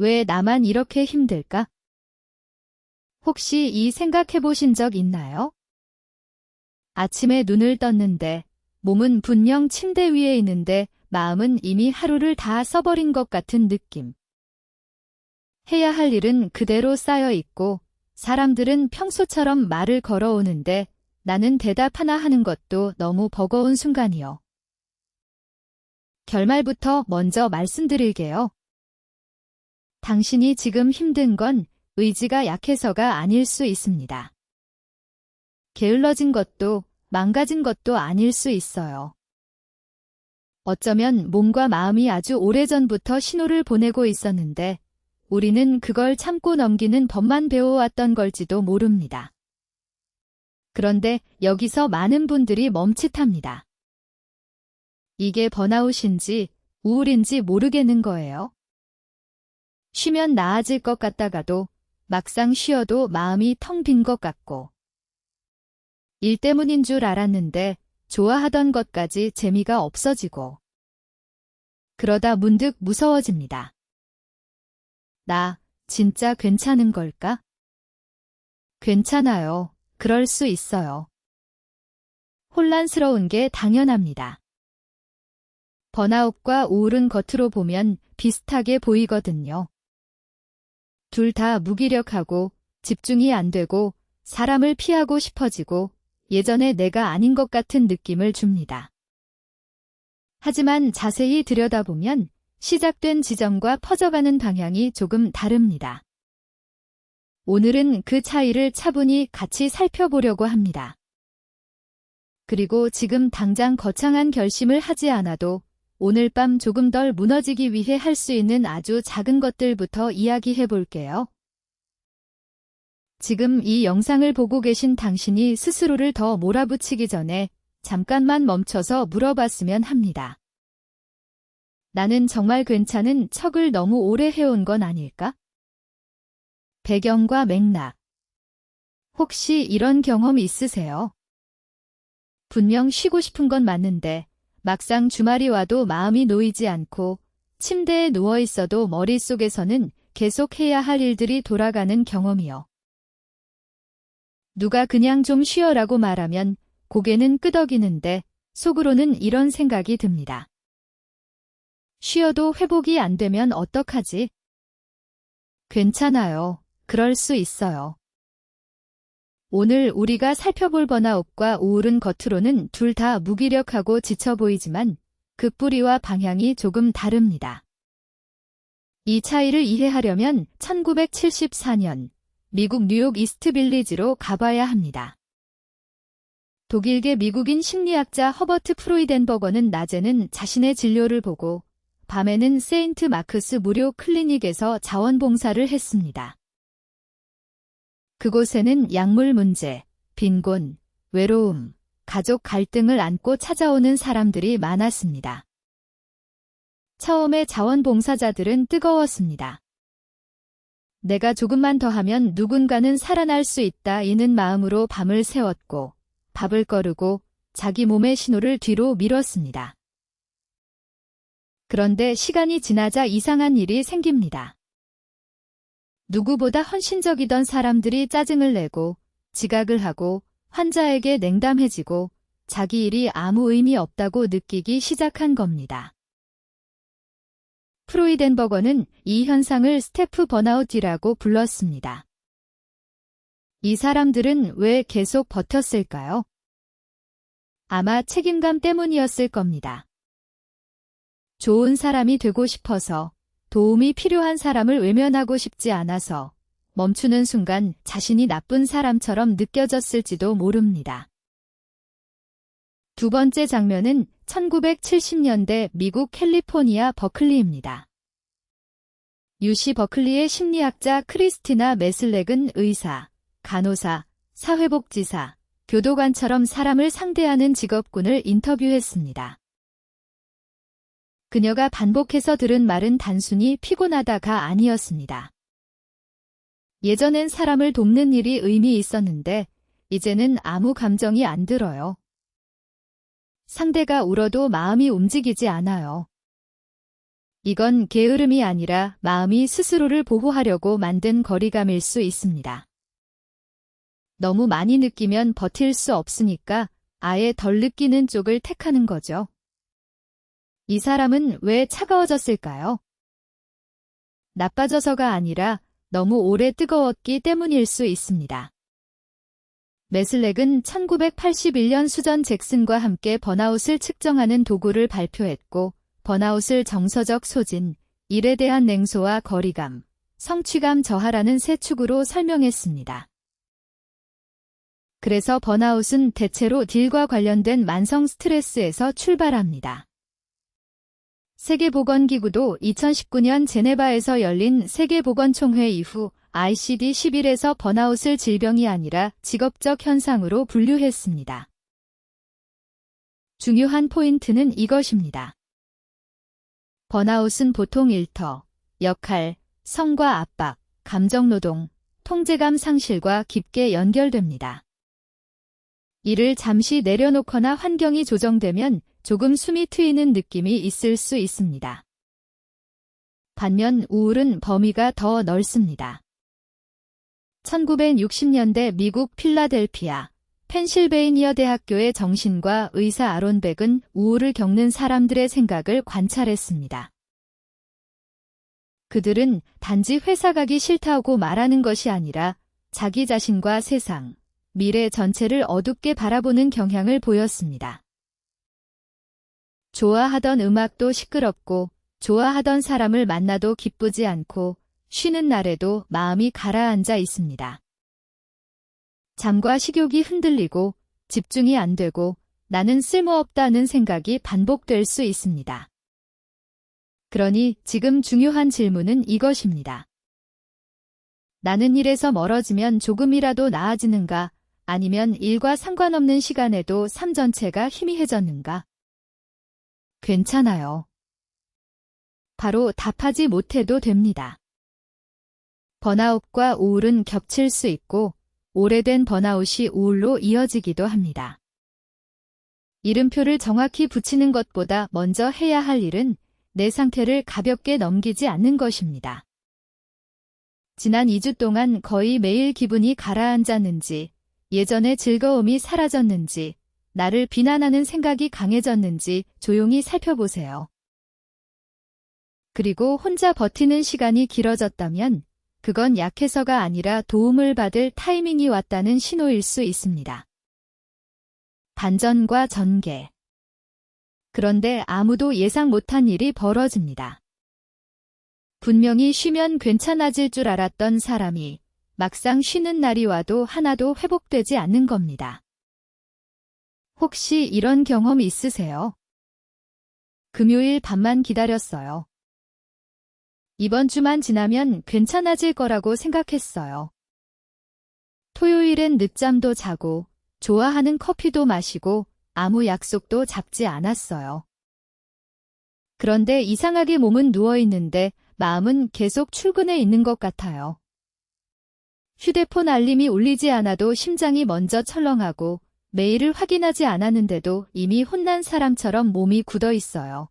왜 나만 이렇게 힘들까? 혹시 이 생각해 보신 적 있나요? 아침에 눈을 떴는데 몸은 분명 침대 위에 있는데 마음은 이미 하루를 다 써버린 것 같은 느낌. 해야 할 일은 그대로 쌓여 있고 사람들은 평소처럼 말을 걸어오는데 나는 대답 하나 하는 것도 너무 버거운 순간이요. 결말부터 먼저 말씀드릴게요. 당신이 지금 힘든 건 의지가 약해서가 아닐 수 있습니다. 게을러진 것도 망가진 것도 아닐 수 있어요. 어쩌면 몸과 마음이 아주 오래전부터 신호를 보내고 있었는데 우리는 그걸 참고 넘기는 법만 배워왔던 걸지도 모릅니다. 그런데 여기서 많은 분들이 멈칫합니다. 이게 번아웃인지 우울인지 모르겠는 거예요. 쉬면 나아질 것 같다가도 막상 쉬어도 마음이 텅 빈 것 같고 일 때문인 줄 알았는데 좋아하던 것까지 재미가 없어지고 그러다 문득 무서워집니다. 나 진짜 괜찮은 걸까? 괜찮아요. 그럴 수 있어요. 혼란스러운 게 당연합니다. 번아웃과 우울은 겉으로 보면 비슷하게 보이거든요. 둘 다 무기력하고 집중이 안 되고 사람을 피하고 싶어지고 예전의 내가 아닌 것 같은 느낌을 줍니다. 하지만 자세히 들여다보면 시작된 지점과 퍼져가는 방향이 조금 다릅니다. 오늘은 그 차이를 차분히 같이 살펴보려고 합니다. 그리고 지금 당장 거창한 결심을 하지 않아도 오늘 밤 조금 덜 무너지기 위해 할 수 있는 아주 작은 것들부터 이야기해 볼게요. 지금 이 영상을 보고 계신 당신이 스스로를 더 몰아붙이기 전에 잠깐만 멈춰서 물어봤으면 합니다. 나는 정말 괜찮은 척을 너무 오래 해온 건 아닐까? 배경과 맥락. 혹시 이런 경험 있으세요? 분명 쉬고 싶은 건 맞는데 막상 주말이 와도 마음이 놓이지 않고 침대에 누워 있어도 머릿속에서는 계속 해야 할 일들이 돌아가는 경험이요. 누가 그냥 좀 쉬어라고 말하면 고개는 끄덕이는데 속으로는 이런 생각이 듭니다. 쉬어도 회복이 안 되면 어떡하지? 괜찮아요. 그럴 수 있어요. 오늘 우리가 살펴볼 번아웃과 우울은 겉으로는 둘 다 무기력하고 지쳐 보이지만 그 뿌리와 방향이 조금 다릅니다. 이 차이를 이해하려면 1974년 미국 뉴욕 이스트 빌리지로 가봐야 합니다. 독일계 미국인 심리학자 허버트 프로이덴버거는 낮에는 자신의 진료를 보고 밤에는 세인트 마크스 무료 클리닉에서 자원봉사를 했습니다. 그곳에는 약물 문제, 빈곤, 외로움, 가족 갈등을 안고 찾아오는 사람들이 많았습니다. 처음에 자원봉사자들은 뜨거웠습니다. 내가 조금만 더 하면 누군가는 살아날 수 있다 이는 마음으로 밤을 새웠고 밥을 거르고 자기 몸의 신호를 뒤로 밀었습니다. 그런데 시간이 지나자 이상한 일이 생깁니다. 누구보다 헌신적이던 사람들이 짜증을 내고 지각을 하고 환자에게 냉담해지고 자기 일이 아무 의미 없다고 느끼기 시작한 겁니다. 프로이덴버거는 이 현상을 스태프 번아웃이라고 불렀습니다. 이 사람들은 왜 계속 버텼을까요? 아마 책임감 때문이었을 겁니다. 좋은 사람이 되고 싶어서 도움이 필요한 사람을 외면하고 싶지 않아서 멈추는 순간 자신이 나쁜 사람처럼 느껴졌을지도 모릅니다. 두 번째 장면은 1970년대 미국 캘리포니아 버클리입니다. UC 버클리의 심리학자 크리스티나 메슬렉은 의사, 간호사, 사회복지사, 교도관처럼 사람을 상대하는 직업군을 인터뷰했습니다. 그녀가 반복해서 들은 말은 단순히 피곤하다가 아니었습니다. 예전엔 사람을 돕는 일이 의미 있었는데 이제는 아무 감정이 안 들어요. 상대가 울어도 마음이 움직이지 않아요. 이건 게으름이 아니라 마음이 스스로를 보호하려고 만든 거리감일 수 있습니다. 너무 많이 느끼면 버틸 수 없으니까 아예 덜 느끼는 쪽을 택하는 거죠. 이 사람은 왜 차가워졌을까요? 나빠져서가 아니라 너무 오래 뜨거웠기 때문일 수 있습니다. 매슬렉은 1981년 수전 잭슨과 함께 번아웃을 측정하는 도구를 발표했고, 번아웃을 정서적 소진, 일에 대한 냉소와 거리감, 성취감 저하라는 세 축으로 설명했습니다. 그래서 번아웃은 대체로 딜과 관련된 만성 스트레스에서 출발합니다. 세계보건기구도 2019년 제네바에서 열린 세계보건총회 이후 ICD-11에서 번아웃을 질병이 아니라 직업적 현상으로 분류했습니다. 중요한 포인트는 이것입니다. 번아웃은 보통 일터, 역할, 성과 압박, 감정노동, 통제감 상실과 깊게 연결됩니다. 이를 잠시 내려놓거나 환경이 조정되면 조금 숨이 트이는 느낌이 있을 수 있습니다. 반면 우울은 범위가 더 넓습니다. 1960년대 미국 필라델피아, 펜실베이니아 대학교의 정신과 의사 아론 백은 우울을 겪는 사람들의 생각을 관찰했습니다. 그들은 단지 회사 가기 싫다고 말하는 것이 아니라 자기 자신과 세상, 미래 전체를 어둡게 바라보는 경향을 보였습니다. 좋아하던 음악도 시끄럽고 좋아하던 사람을 만나도 기쁘지 않고 쉬는 날에도 마음이 가라앉아 있습니다. 잠과 식욕이 흔들리고 집중이 안 되고 나는 쓸모없다는 생각이 반복될 수 있습니다. 그러니 지금 중요한 질문은 이것입니다. 나는 일에서 멀어지면 조금이라도 나아지는가? 아니면 일과 상관없는 시간에도 삶 전체가 희미해졌는가? 괜찮아요. 바로 답하지 못해도 됩니다. 번아웃과 우울은 겹칠 수 있고 오래된 번아웃이 우울로 이어지기도 합니다. 이름표를 정확히 붙이는 것보다 먼저 해야 할 일은 내 상태를 가볍게 넘기지 않는 것입니다. 지난 2주 동안 거의 매일 기분이 가라앉았는지, 예전의 즐거움이 사라졌는지, 나를 비난하는 생각이 강해졌는지 조용히 살펴보세요. 그리고 혼자 버티는 시간이 길어졌다면 그건 약해서가 아니라 도움을 받을 타이밍이 왔다는 신호일 수 있습니다. 반전과 전개. 그런데 아무도 예상 못한 일이 벌어집니다. 분명히 쉬면 괜찮아질 줄 알았던 사람이 막상 쉬는 날이 와도 하나도 회복되지 않는 겁니다. 혹시 이런 경험 있으세요? 금요일 밤만 기다렸어요. 이번 주만 지나면 괜찮아질 거라고 생각했어요. 토요일엔 늦잠도 자고 좋아하는 커피도 마시고 아무 약속도 잡지 않았어요. 그런데 이상하게 몸은 누워있는데 마음은 계속 출근해 있는 것 같아요. 휴대폰 알림이 울리지 않아도 심장이 먼저 철렁하고 메일을 확인하지 않았는데도 이미 혼난 사람처럼 몸이 굳어 있어요.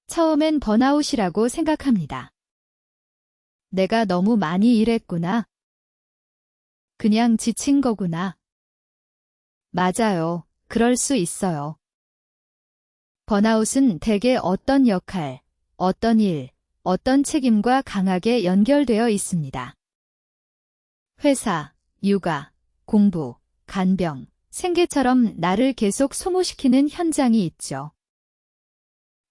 처음엔 번아웃이라고 생각합니다. 내가 너무 많이 일했구나. 그냥 지친 거구나. 맞아요. 그럴 수 있어요. 번아웃은 대개 어떤 역할, 어떤 일, 어떤 책임과 강하게 연결되어 있습니다. 회사, 육아, 공부, 간병, 생계처럼 나를 계속 소모시키는 현장이 있죠.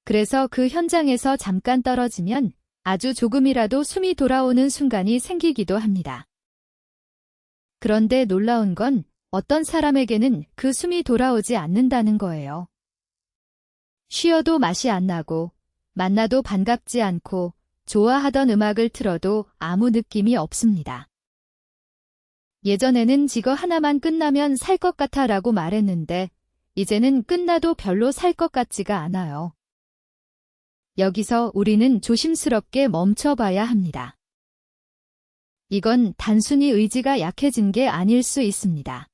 그래서 그 현장에서 잠깐 떨어지면 아주 조금이라도 숨이 돌아오는 순간이 생기기도 합니다. 그런데 놀라운 건 어떤 사람에게는 그 숨이 돌아오지 않는다는 거예요. 쉬어도 맛이 안 나고, 만나도 반갑지 않고, 좋아하던 음악을 틀어도 아무 느낌이 없습니다. 예전에는 이거 하나만 끝나면 살 것 같아 라고 말했는데, 이제는 끝나도 별로 살 것 같지가 않아요. 여기서 우리는 조심스럽게 멈춰봐야 합니다. 이건 단순히 의지가 약해진 게 아닐 수 있습니다.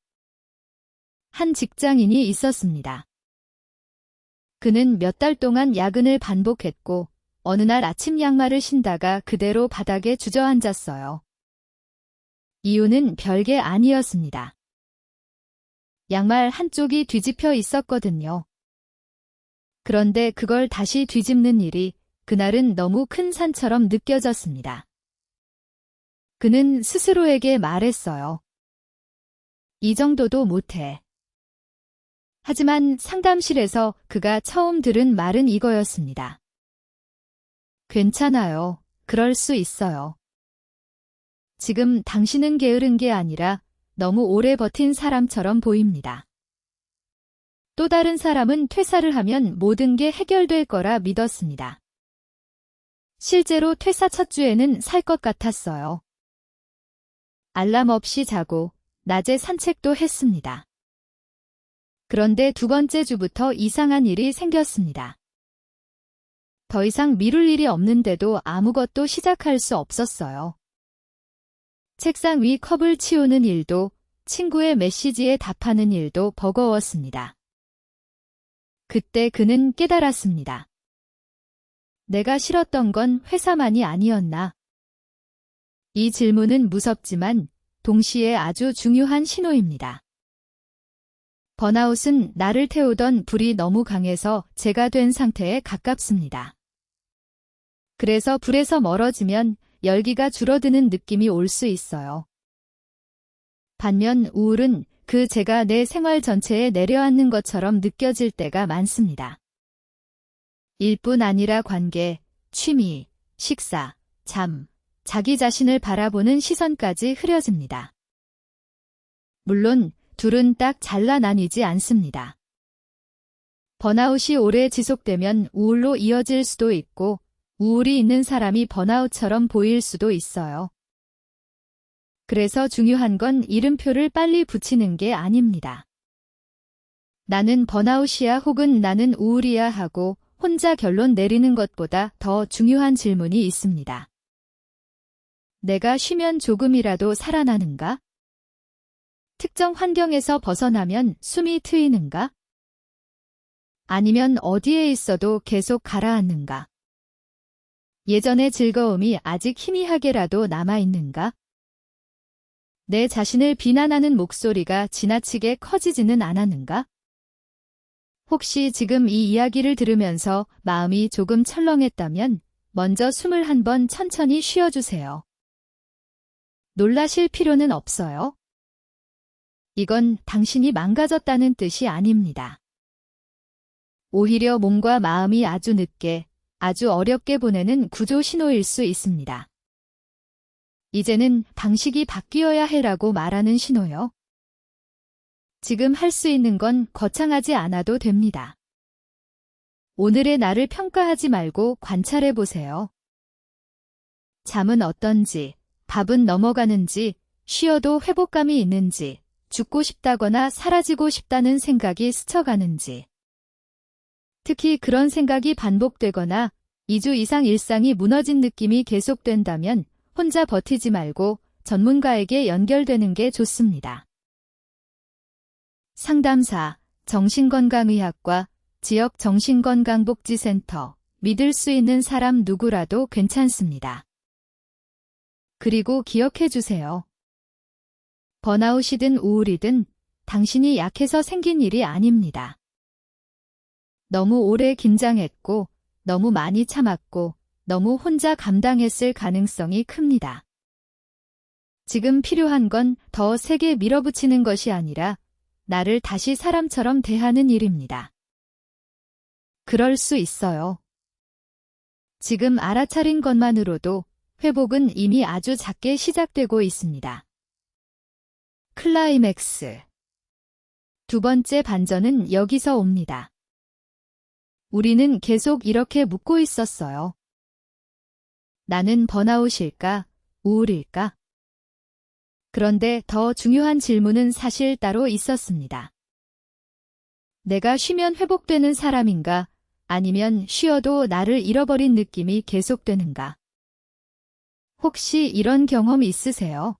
한 직장인이 있었습니다. 그는 몇 달 동안 야근을 반복했고 어느 날 아침 양말을 신다가 그대로 바닥에 주저앉았어요. 이유는 별게 아니었습니다. 양말 한쪽이 뒤집혀 있었거든요. 그런데 그걸 다시 뒤집는 일이 그날은 너무 큰 산처럼 느껴졌습니다. 그는 스스로에게 말했어요. 이 정도도 못해. 하지만 상담실에서 그가 처음 들은 말은 이거였습니다. 괜찮아요. 그럴 수 있어요. 지금 당신은 게으른 게 아니라 너무 오래 버틴 사람처럼 보입니다. 또 다른 사람은 퇴사를 하면 모든 게 해결될 거라 믿었습니다. 실제로 퇴사 첫 주에는 살 것 같았어요. 알람 없이 자고 낮에 산책도 했습니다. 그런데 두 번째 주부터 이상한 일이 생겼습니다. 더 이상 미룰 일이 없는데도 아무것도 시작할 수 없었어요. 책상 위 컵을 치우는 일도 친구의 메시지에 답하는 일도 버거웠습니다. 그때 그는 깨달았습니다. 내가 싫었던 건 회사만이 아니었나? 이 질문은 무섭지만 동시에 아주 중요한 신호입니다. 번아웃은 나를 태우던 불이 너무 강해서 제가 된 상태에 가깝습니다. 그래서 불에서 멀어지면 열기가 줄어드는 느낌이 올 수 있어요. 반면 우울은 그 재가 내 생활 전체에 내려앉는 것처럼 느껴질 때가 많습니다. 일뿐 아니라 관계, 취미, 식사, 잠, 자기 자신을 바라보는 시선까지 흐려집니다. 물론 둘은 딱 잘라 나뉘지 않습니다. 번아웃이 오래 지속되면 우울로 이어질 수도 있고 우울이 있는 사람이 번아웃처럼 보일 수도 있어요. 그래서 중요한 건 이름표를 빨리 붙이는 게 아닙니다. 나는 번아웃이야 혹은 나는 우울이야 하고 혼자 결론 내리는 것보다 더 중요한 질문이 있습니다. 내가 쉬면 조금이라도 살아나는가? 특정 환경에서 벗어나면 숨이 트이는가? 아니면 어디에 있어도 계속 가라앉는가? 예전의 즐거움이 아직 희미하게라도 남아있는가? 내 자신을 비난하는 목소리가 지나치게 커지지는 않았는가? 혹시 지금 이 이야기를 들으면서 마음이 조금 철렁했다면 먼저 숨을 한번 천천히 쉬어주세요. 놀라실 필요는 없어요. 이건 당신이 망가졌다는 뜻이 아닙니다. 오히려 몸과 마음이 아주 늦게, 아주 어렵게 보내는 구조 신호일 수 있습니다. 이제는 방식이 바뀌어야 해라고 말하는 신호요. 지금 할 수 있는 건 거창하지 않아도 됩니다. 오늘의 나를 평가하지 말고 관찰해 보세요. 잠은 어떤지, 밥은 넘어가는지, 쉬어도 회복감이 있는지, 죽고 싶다거나 사라지고 싶다는 생각이 스쳐가는지. 특히 그런 생각이 반복되거나 2주 이상 일상이 무너진 느낌이 계속된다면 혼자 버티지 말고 전문가에게 연결되는 게 좋습니다. 상담사, 정신건강의학과, 지역 정신건강복지센터, 믿을 수 있는 사람 누구라도 괜찮습니다. 그리고 기억해 주세요. 번아웃이든 우울이든 당신이 약해서 생긴 일이 아닙니다. 너무 오래 긴장했고, 너무 많이 참았고, 너무 혼자 감당했을 가능성이 큽니다. 지금 필요한 건 더 세게 밀어붙이는 것이 아니라 나를 다시 사람처럼 대하는 일입니다. 그럴 수 있어요. 지금 알아차린 것만으로도 회복은 이미 아주 작게 시작되고 있습니다. 클라이맥스. 두 번째 반전은 여기서 옵니다. 우리는 계속 이렇게 묻고 있었어요. 나는 번아웃일까? 우울일까? 그런데 더 중요한 질문은 사실 따로 있었습니다. 내가 쉬면 회복되는 사람인가? 아니면 쉬어도 나를 잃어버린 느낌이 계속되는가? 혹시 이런 경험 있으세요?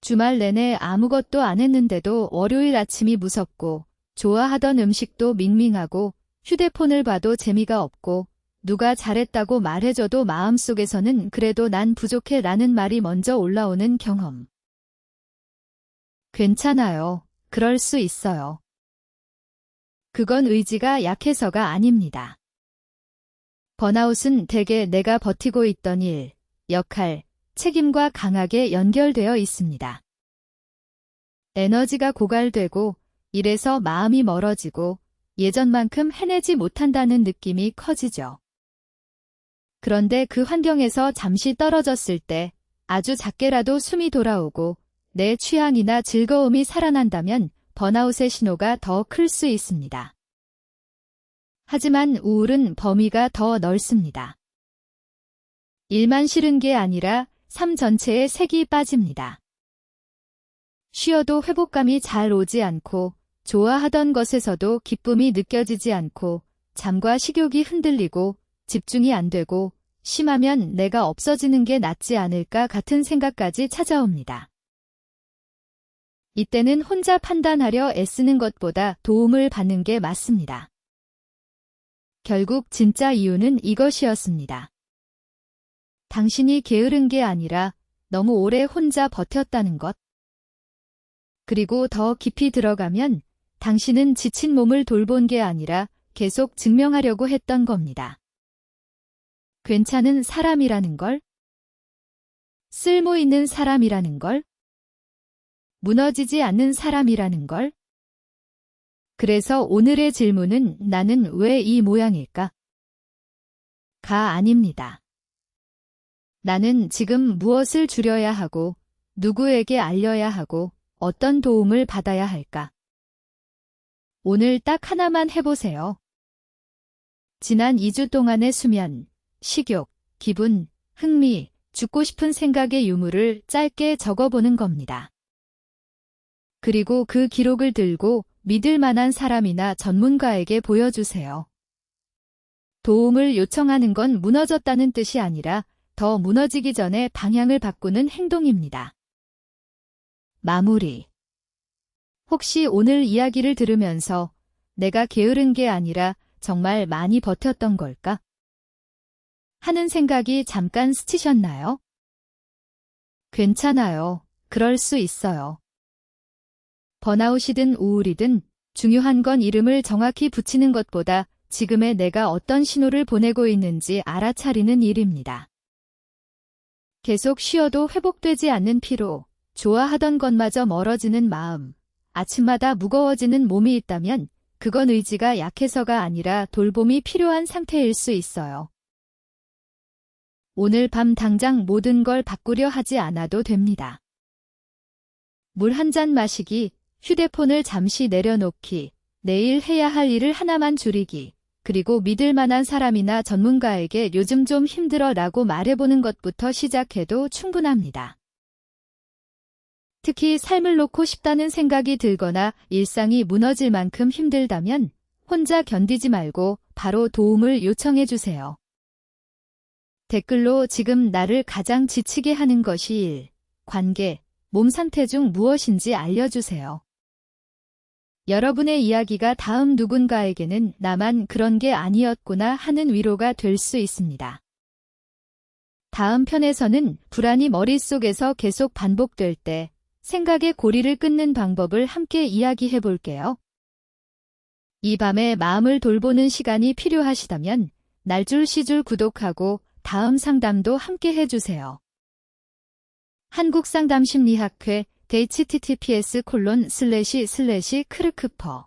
주말 내내 아무것도 안 했는데도 월요일 아침이 무섭고 좋아하던 음식도 밍밍하고 휴대폰을 봐도 재미가 없고 누가 잘했다고 말해줘도 마음속에서는 그래도 난 부족해 라는 말이 먼저 올라오는 경험. 괜찮아요. 그럴 수 있어요. 그건 의지가 약해서가 아닙니다. 번아웃은 대개 내가 버티고 있던 일, 역할, 책임과 강하게 연결되어 있습니다. 에너지가 고갈되고 일에서 마음이 멀어지고 예전만큼 해내지 못한다는 느낌이 커지죠. 그런데 그 환경에서 잠시 떨어졌을 때 아주 작게라도 숨이 돌아오고 내 취향이나 즐거움이 살아난다면 번아웃의 신호가 더 클 수 있습니다. 하지만 우울은 범위가 더 넓습니다. 일만 싫은 게 아니라 삶 전체에 색이 빠집니다. 쉬어도 회복감이 잘 오지 않고 좋아하던 것에서도 기쁨이 느껴지지 않고 잠과 식욕이 흔들리고 집중이 안 되고 심하면 내가 없어지는 게 낫지 않을까 같은 생각까지 찾아옵니다. 이때는 혼자 판단하려 애쓰는 것보다 도움을 받는 게 맞습니다. 결국 진짜 이유는 이것이었습니다. 당신이 게으른 게 아니라 너무 오래 혼자 버텼다는 것. 그리고 더 깊이 들어가면 당신은 지친 몸을 돌본 게 아니라 계속 증명하려고 했던 겁니다. 괜찮은 사람이라는 걸, 쓸모 있는 사람이라는 걸, 무너지지 않는 사람이라는 걸. 그래서 오늘의 질문은 나는 왜 이 모양일까? 가 아닙니다. 나는 지금 무엇을 줄여야 하고, 누구에게 알려야 하고, 어떤 도움을 받아야 할까? 오늘 딱 하나만 해보세요. 지난 2주 동안의 수면, 식욕, 기분, 흥미, 죽고 싶은 생각의 유무를 짧게 적어보는 겁니다. 그리고 그 기록을 들고 믿을 만한 사람이나 전문가에게 보여주세요. 도움을 요청하는 건 무너졌다는 뜻이 아니라 더 무너지기 전에 방향을 바꾸는 행동입니다. 마무리. 혹시 오늘 이야기를 들으면서 내가 게으른 게 아니라 정말 많이 버텼던 걸까? 하는 생각이 잠깐 스치셨나요? 괜찮아요. 그럴 수 있어요. 번아웃이든 우울이든 중요한 건 이름을 정확히 붙이는 것보다 지금의 내가 어떤 신호를 보내고 있는지 알아차리는 일입니다. 계속 쉬어도 회복되지 않는 피로, 좋아하던 것마저 멀어지는 마음, 아침마다 무거워지는 몸이 있다면 그건 의지가 약해서가 아니라 돌봄이 필요한 상태일 수 있어요. 오늘 밤 당장 모든 걸 바꾸려 하지 않아도 됩니다. 물 한 잔 마시기, 휴대폰을 잠시 내려놓기, 내일 해야 할 일을 하나만 줄이기, 그리고 믿을 만한 사람이나 전문가에게 요즘 좀 힘들어 라고 말해보는 것부터 시작해도 충분합니다. 특히 삶을 놓고 싶다는 생각이 들거나 일상이 무너질 만큼 힘들다면 혼자 견디지 말고 바로 도움을 요청해 주세요. 댓글로 지금 나를 가장 지치게 하는 것이 일, 관계, 몸 상태 중 무엇인지 알려주세요. 여러분의 이야기가 다음 누군가에게는 나만 그런 게 아니었구나 하는 위로가 될 수 있습니다. 다음 편에서는 불안이 머릿속에서 계속 반복될 때 생각의 고리를 끊는 방법을 함께 이야기해 볼게요. 이 밤에 마음을 돌보는 시간이 필요하시다면 날줄시줄 구독하고 다음 상담도 함께 해주세요. 한국상담심리학회 https://크르크퍼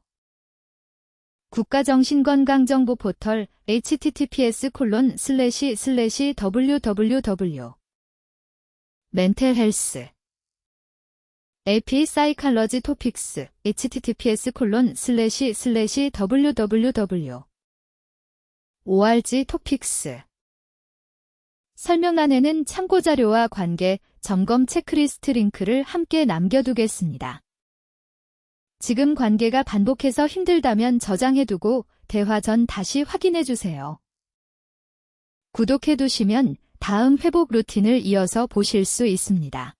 국가정신건강정보 포털 https://www 멘탈헬스 AP 사이칼러지 토픽스 https://www org 토픽스 설명란에는 참고자료와 관계, 점검 체크리스트 링크를 함께 남겨두겠습니다. 지금 관계가 반복해서 힘들다면 저장해두고 대화 전 다시 확인해주세요. 구독해두시면 다음 회복 루틴을 이어서 보실 수 있습니다.